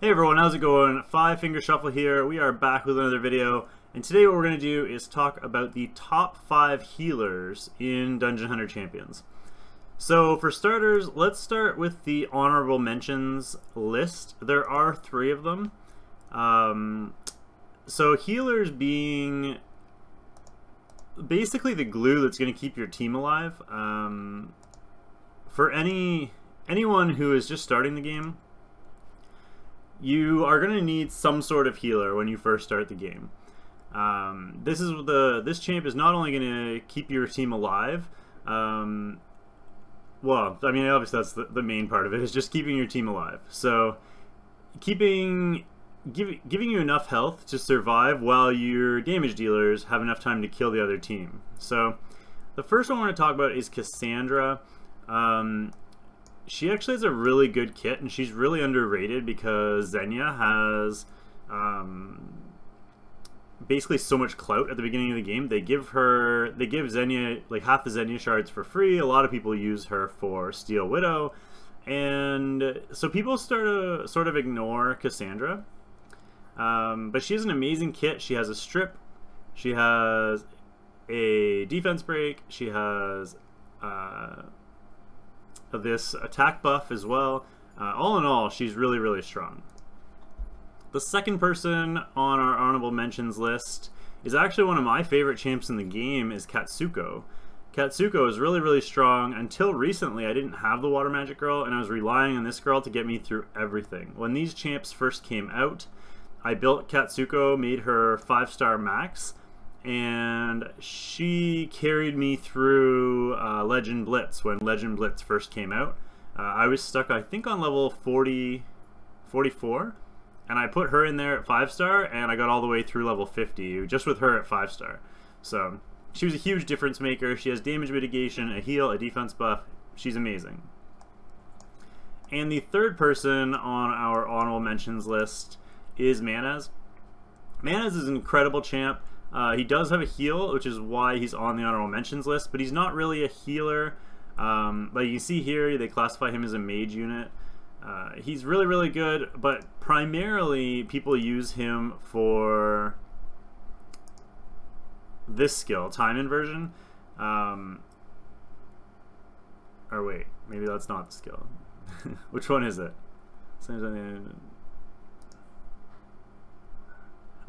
Hey everyone, how's it going? Five Finger Shuffle here. We are back with another video, and today what we're going to do is talk about the top 5 healers in Dungeon Hunter Champions. So for starters, let's start with the honorable mentions list. There are 3 of them. So healers being basically the glue that's going to keep your team alive. For anyone who is just starting the game, you are going to need some sort of healer when you first start the game. This champ is not only going to keep your team alive. Well, I mean, obviously that's the main part of it, is just keeping your team alive. So giving you enough health to survive while your damage dealers have enough time to kill the other team. So the first one I want to talk about is Cassandra. She actually has a really good kit, and she's really underrated because Zegna has basically so much clout at the beginning of the game. They give Zegna like half the Zegna shards for free. A lot of people use her for Steel Widow, and so people sort of ignore Cassandra. But she has an amazing kit. She has a strip, she has a defense break, she has this attack buff as well. All in all, she's really, really strong. The second person on our honorable mentions list is actually one of my favorite champs in the game, is Katsu Ko. Katsu Ko is really, really strong. Until recently, I didn't have the Water Magic Girl, and I was relying on this girl to get me through everything. When these champs first came out, I built Katsu Ko, made her 5-star max, and she carried me through Legend Blitz when Legend Blitz first came out. I was stuck, I think, on level 44, and I put her in there at 5-star, and I got all the way through level 50 just with her at 5-star. So she was a huge difference maker. She has damage mitigation, a heal, a defense buff. She's amazing. And the third person on our honorable mentions list is Manaz. Manaz is an incredible champ. He does have a heal, which is why he's on the honorable mentions list, but he's not really a healer. Like you see here, they classify him as a mage unit. He's really, really good, but primarily people use him for this skill, time inversion. Or wait, maybe that's not the skill. Which one is it?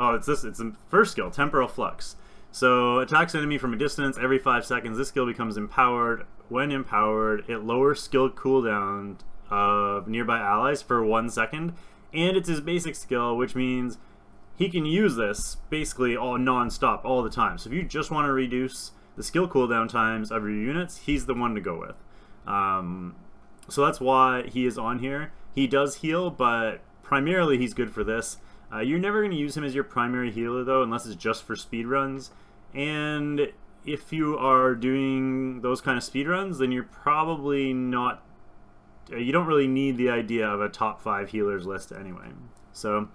Oh, it's this. It's the first skill, Temporal Flux. So attacks enemy from a distance every 5 seconds. This skill becomes empowered. When empowered, it lowers skill cooldown of nearby allies for 1 second, and it's his basic skill, which means he can use this basically all non-stop all the time. So if you just want to reduce the skill cooldown times of your units, he's the one to go with. So that's why he is on here. He does heal, but primarily he's good for this. You're never going to use him as your primary healer, though, unless it's just for speedruns. And if you are doing those kind of speedruns, then you're probably not... You don't really need the idea of a top 5 healers list anyway. So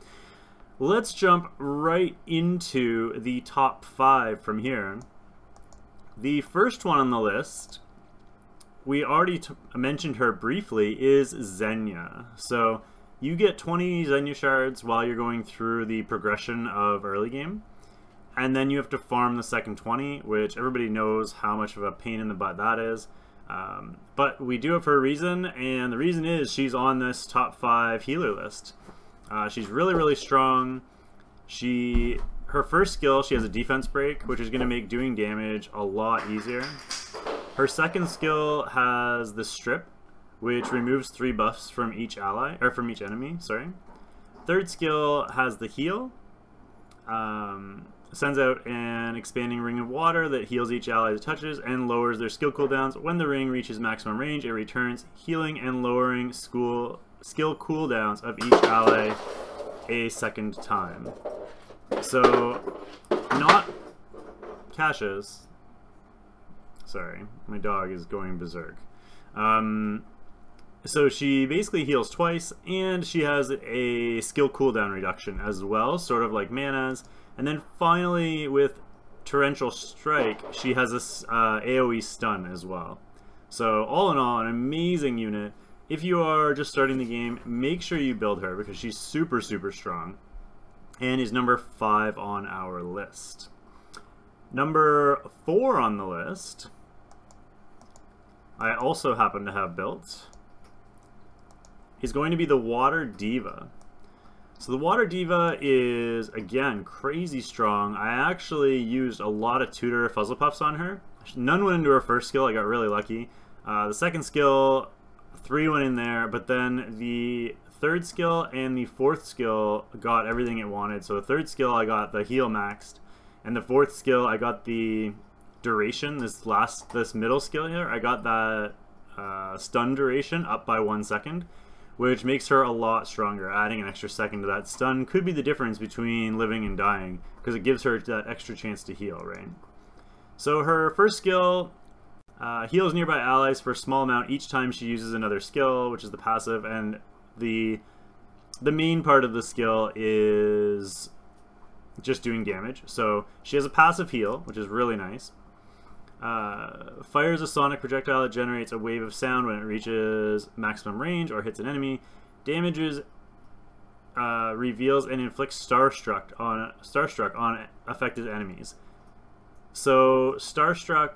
let's jump right into the top 5 from here. The first one on the list, we already mentioned her briefly, is Zegna. So you get 20 Zegna shards while you're going through the progression of early game, and then you have to farm the second 20, which everybody knows how much of a pain in the butt that is. But we do it for a reason, and the reason is she's on this top 5 healer list. She's really, really strong. Her first skill, she has a defense break, which is going to make doing damage a lot easier. Her second skill has the strip, which removes 3 buffs from each ally, or from each enemy, sorry. Third skill has the heal. Sends out an expanding ring of water that heals each ally it touches and lowers their skill cooldowns. When the ring reaches maximum range, it returns healing and lowering skill cooldowns of each ally a second time. So, not Cassius. Sorry, my dog is going berserk. So she basically heals twice, and she has a skill cooldown reduction as well, sort of like Manaz. And then finally, with Torrential Strike, she has this AoE stun as well. So all in all, an amazing unit. if you are just starting the game, make sure you build her because she's super, super strong and is number 5 on our list. Number 4 on the list, I also happen to have built, is going to be the Water Diva. So the Water Diva is, again, crazy strong. I actually used a lot of Tutor Fuzzle Puffs on her. None went into her first skill. I got really lucky. The second skill, 3 went in there, but then the third skill and the fourth skill got everything it wanted. So the third skill, I got the heal maxed, and the fourth skill, I got the duration. This middle skill here, I got that stun duration up by 1 second, which makes her a lot stronger. Adding an extra second to that stun could be the difference between living and dying, because it gives her that extra chance to heal, right? So her first skill heals nearby allies for a small amount each time she uses another skill, which is the passive, and the main part of the skill is just doing damage. So she has a passive heal, which is really nice. Fires a sonic projectile that generates a wave of sound when it reaches maximum range or hits an enemy. Damages, reveals, and inflicts Starstruck on affected enemies. So Starstruck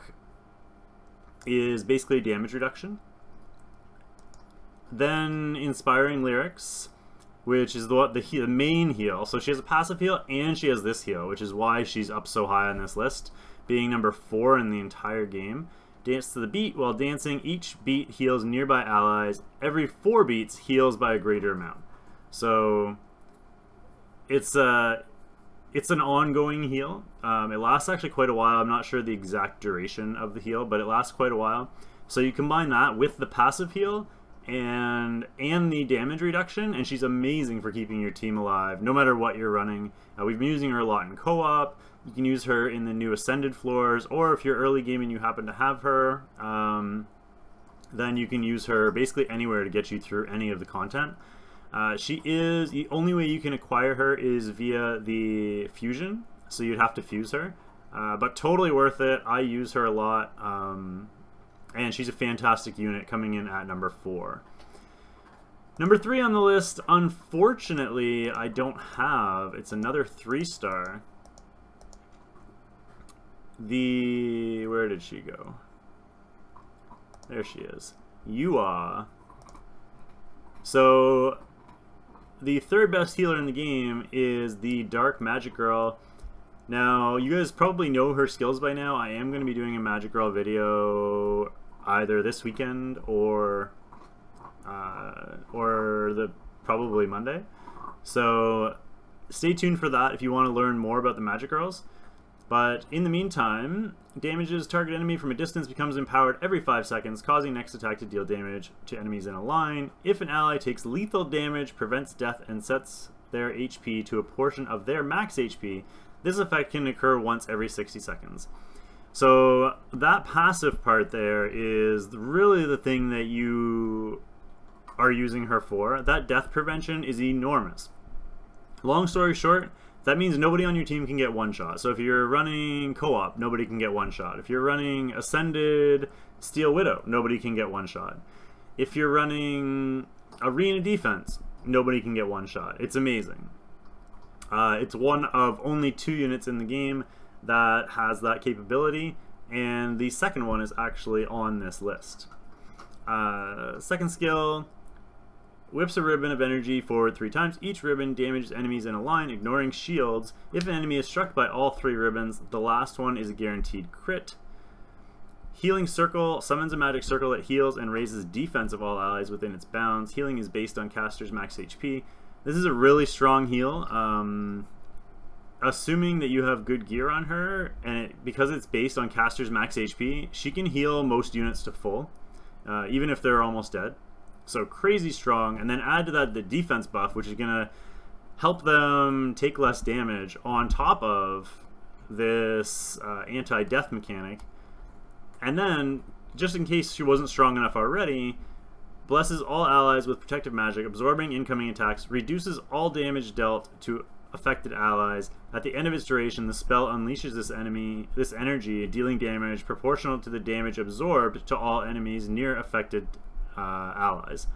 is basically damage reduction. Then Inspiring Lyrics, which is the main heal. So she has a passive heal and she has this heal, which is why she's up so high on this list, being number 4 in the entire game. Dance to the beat. While dancing, each beat heals nearby allies. Every 4 beats heals by a greater amount. So it's an ongoing heal. It lasts actually quite a while. I'm not sure the exact duration of the heal, but it lasts quite a while. So you combine that with the passive heal and the damage reduction, and she's amazing for keeping your team alive no matter what you're running. We've been using her a lot in co-op. You can use her in the new Ascended floors, or if you're early game and you happen to have her, then you can use her basically anywhere to get you through any of the content. The only way you can acquire her is via the fusion, so you'd have to fuse her, but totally worth it. I use her a lot, and she's a fantastic unit, coming in at number 4. Number 3 on the list, unfortunately, I don't have. It's another 3-star. Where did she go? There she is. Yua. So the third best healer in the game is the Dark Magic Girl. Now, you guys probably know her skills by now. I am going to be doing a Magic Girl video either this weekend or probably Monday. So stay tuned for that if you want to learn more about the Magic Girls. But in the meantime, damages target enemy from a distance, becomes empowered every 5 seconds, causing next attack to deal damage to enemies in a line. If an ally takes lethal damage, prevents death, and sets their HP to a portion of their max HP, this effect can occur once every 60 seconds. So that passive part there is really the thing that you are using her for. That death prevention is enormous. Long story short, that means nobody on your team can get one shot. So if you're running co-op, nobody can get one shot. If you're running Ascended Steel Widow, nobody can get one shot. If you're running Arena Defense, nobody can get one shot. It's amazing. It's one of only 2 units in the game that has that capability, and the second one is actually on this list. Second skill, whips a ribbon of energy forward 3 times. Each ribbon damages enemies in a line, ignoring shields. If an enemy is struck by all 3 ribbons, the last one is a guaranteed crit. Healing Circle summons a magic circle that heals and raises defense of all allies within its bounds. Healing is based on caster's max HP. This is a really strong heal. Assuming that you have good gear on her, and because it's based on caster's max HP, she can heal most units to full, even if they're almost dead. So crazy strong, and then add to that the defense buff, which is going to help them take less damage on top of this anti-death mechanic. And then, just in case she wasn't strong enough already, blesses all allies with protective magic, absorbing incoming attacks, reduces all damage dealt to affected allies. At the end of its duration, the spell unleashes this energy, dealing damage proportional to the damage absorbed to all enemies near affected allies.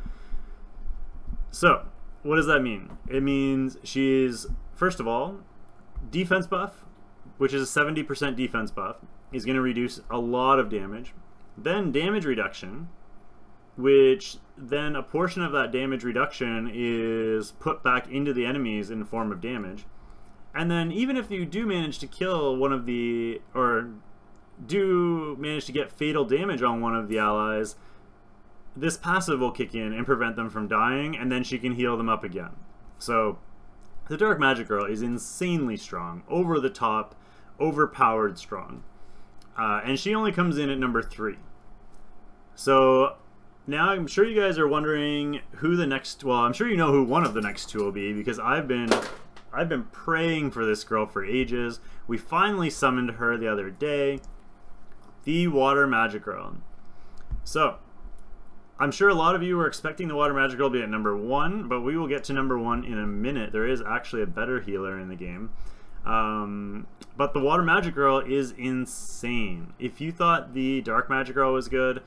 So, what does that mean? It means she's, first of all, defense buff, which is a 70% defense buff, is going to reduce a lot of damage. Then damage reduction, which then a portion of that damage reduction is put back into the enemies in the form of damage. And then even if you do manage to kill one of the, or do manage to get fatal damage on one of the allies, this passive will kick in and prevent them from dying, and then she can heal them up again. So the Dark Magic Girl is insanely strong, over the top, overpowered strong. And she only comes in at number 3. So now I'm sure you guys are wondering who the next, well, I'm sure you know who one of the next 2 will be, because I've been praying for this girl for ages. We finally summoned her the other day, the Water Magic Girl. So I'm sure a lot of you were expecting the Water Magic Girl to be at number 1, but we will get to number 1 in a minute. There is actually a better healer in the game. But the Water Magic Girl is insane. If you thought the Dark Magic Girl was good,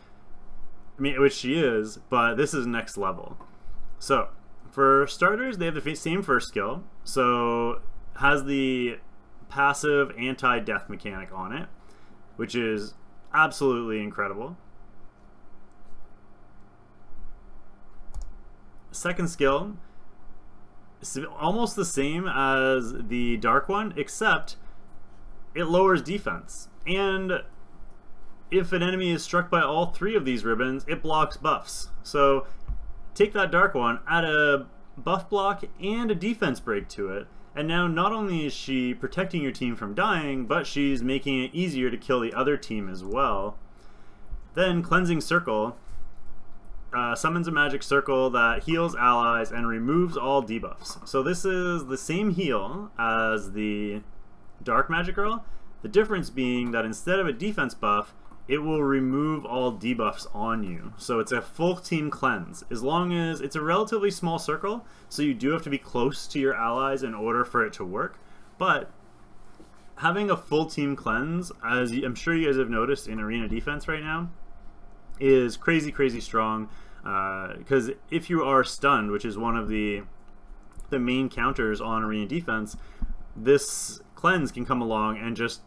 I mean, which she is, but this is next level. So, for starters, they have the same first skill, so has the passive anti-death mechanic on it, which is absolutely incredible. Second skill, almost the same as the dark one, except it lowers defense. And if an enemy is struck by all 3 of these ribbons, it blocks buffs. So take that dark one, add a buff block and a defense break to it, and now not only is she protecting your team from dying, but she's making it easier to kill the other team as well. Then Cleansing Circle summons a magic circle that heals allies and removes all debuffs. So this is the same heal as the Dark Magic Girl, the difference being that instead of a defense buff, it will remove all debuffs on you. So it's a full team cleanse, as long as it's a relatively small circle, so you do have to be close to your allies in order for it to work. But having a full team cleanse, as I'm sure you guys have noticed in arena defense right now, is crazy, crazy strong. Because if you are stunned, which is one of the main counters on arena defense, this cleanse can come along and just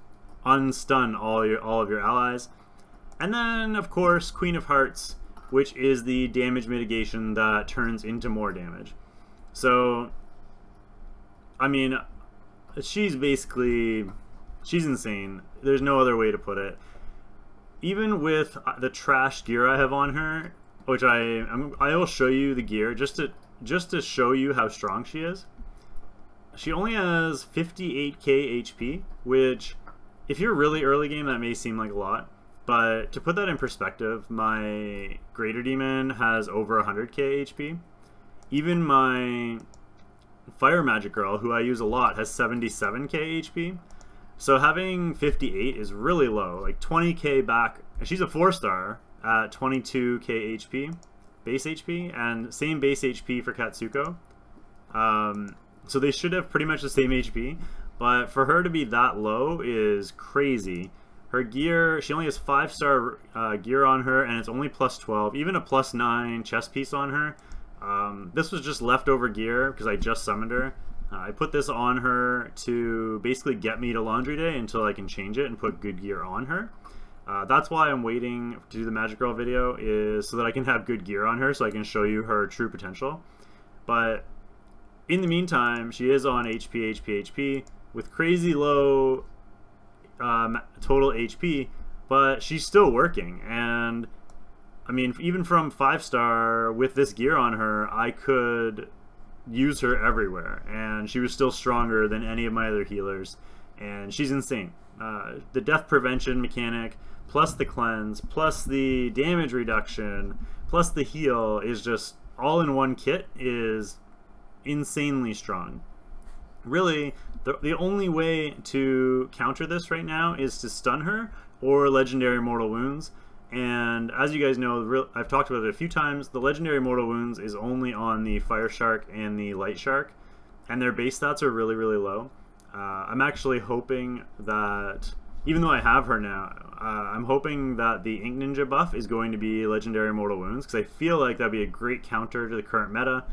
unstun all of your allies. And then, of course, Queen of Hearts, which is the damage mitigation that turns into more damage. So, I mean, she's insane. There's no other way to put it. Even with the trash gear I have on her, which I will show you the gear just to show you how strong she is. She only has 58k HP, which, if you're really early game, that may seem like a lot. But to put that in perspective, my Greater Demon has over 100k HP. Even my Fire Magic Girl, who I use a lot, has 77k HP. So having 58 is really low, like 20k back. She's a 4-star at 22k HP, base HP, and same base HP for Katsu Ko. So they should have pretty much the same HP, but for her to be that low is crazy. Her gear, she only has 5-star gear on her, and it's only plus 12, even a plus 9 chest piece on her. This was just leftover gear because I just summoned her. I put this on her to basically get me to laundry day until I can change it and put good gear on her. That's why I'm waiting to do the Magic Girl video, is so that I can have good gear on her so I can show you her true potential. But in the meantime, she is on HP with crazy low total HP, but she's still working. And I mean, even from 5-star with this gear on her, I could use her everywhere, and she was still stronger than any of my other healers, and she's insane. The death prevention mechanic, plus the cleanse, plus the damage reduction, plus the heal is just all in one kit, is insanely strong. Really, the only way to counter this right now is to stun her or Legendary Mortal Wounds. And as you guys know, I've talked about it a few times, the Legendary Mortal Wounds is only on the Fire Shark and the Light Shark, and their base stats are really, really low. I'm actually hoping that even though I have her now, I'm hoping that the Ink Ninja buff is going to be Legendary Mortal Wounds, because I feel like that'd be a great counter to the current meta,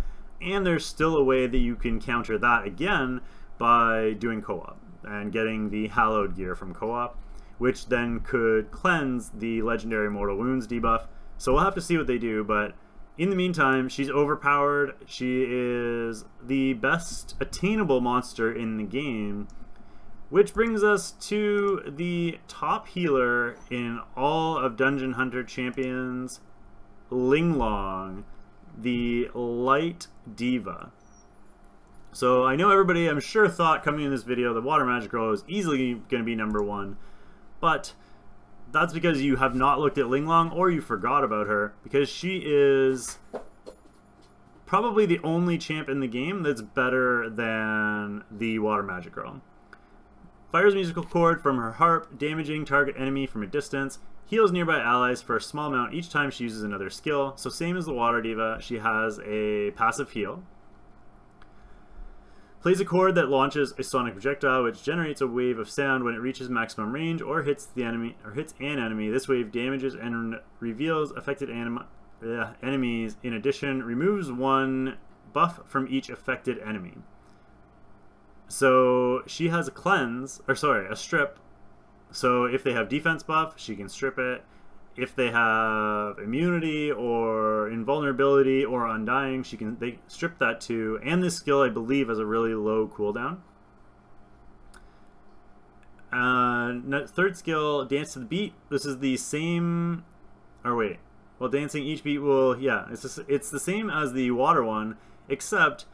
and there's still a way that you can counter that again by doing co-op and getting the Hallowed gear from co-op, which then could cleanse the Legendary Mortal Wounds debuff. So we'll have to see what they do, but in the meantime, she's overpowered. She is the best attainable monster in the game, which brings us to the top healer in all of Dungeon Hunter Champions, Linglong, the Light Diva. So I know everybody, I'm sure, thought coming in this video the Water Magic Girl is easily going to be #1, but that's because you have not looked at Linglong or you forgot about her, because she is probably the only champ in the game that's better than the Water Magic Girl. Fires musical chord from her harp, damaging target enemy from a distance, heals nearby allies for a small amount each time she uses another skill. So same as the Water Diva, she has a passive heal. Plays a chord that launches a sonic projectile, which generates a wave of sound when it reaches maximum range or hits the enemy or hits an enemy. This wave damages and reveals affected enemies. In addition, removes 1 buff from each affected enemy. So she has a cleanse, or sorry, a strip. So if they have defense buff, she can strip it. If they have immunity or invulnerability or undying, they strip that too. And this skill, I believe, has a really low cooldown. Third skill, dance to the beat. This is the same, or wait, well, dancing each beat will, yeah, it's the same as the water one, except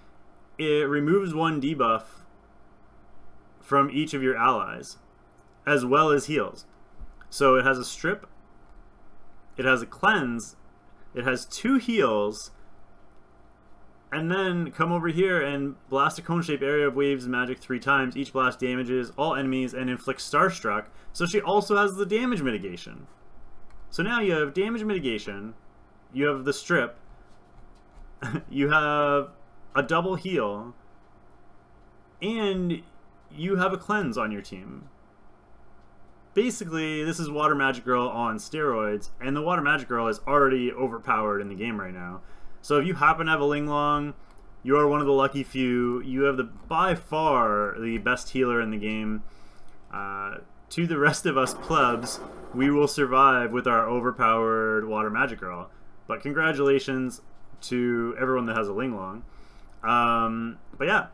it removes 1 debuff from each of your allies, as well as heals. So it has a strip, it has a cleanse, it has 2 heals, and then come over here and blast a cone-shaped area of waves magic 3 times. Each blast damages all enemies and inflicts Starstruck. So she also has the damage mitigation. So now you have damage mitigation, you have the strip, you have a double heal, and you have a cleanse on your team. Basically, this is Water Magic Girl on steroids, and the Water Magic Girl is already overpowered in the game right now. So if you happen to have a Linglong, you are one of the lucky few. You have by far the best healer in the game. To the rest of us plebs, we will survive with our overpowered Water Magic Girl. But congratulations to everyone that has a Linglong. But yeah,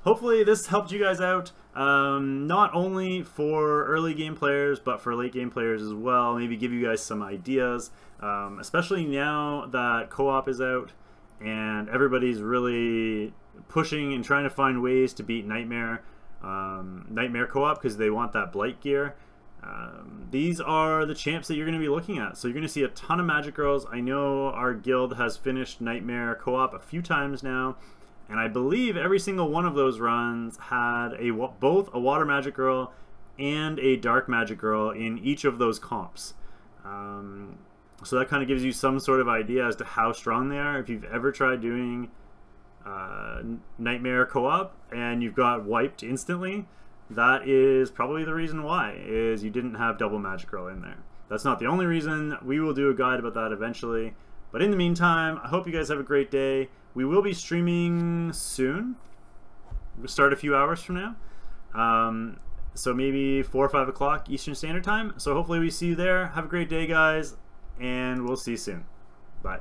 hopefully this helped you guys out. Not only for early game players, but for late game players as well. Maybe give you guys some ideas, especially now that co-op is out and everybody's really pushing and trying to find ways to beat Nightmare co-op because they want that Blight gear. These are the champs that you're going to be looking at. So you're going to see a ton of Magic Girls. I know our guild has finished Nightmare co-op a few times now, and I believe every single one of those runs had both a Water Magic Girl and a Dark Magic Girl in each of those comps. So that kind of gives you some sort of idea as to how strong they are. If you've ever tried doing Nightmare co-op and you've got wiped instantly, that is probably the reason why, is you didn't have double Magic Girl in there. That's not the only reason. We will do a guide about that eventually. But in the meantime, I hope you guys have a great day. We will be streaming soon. We'll start a few hours from now. So maybe 4 or 5 o'clock Eastern Standard Time. So hopefully we see you there. Have a great day, guys, and we'll see you soon. Bye.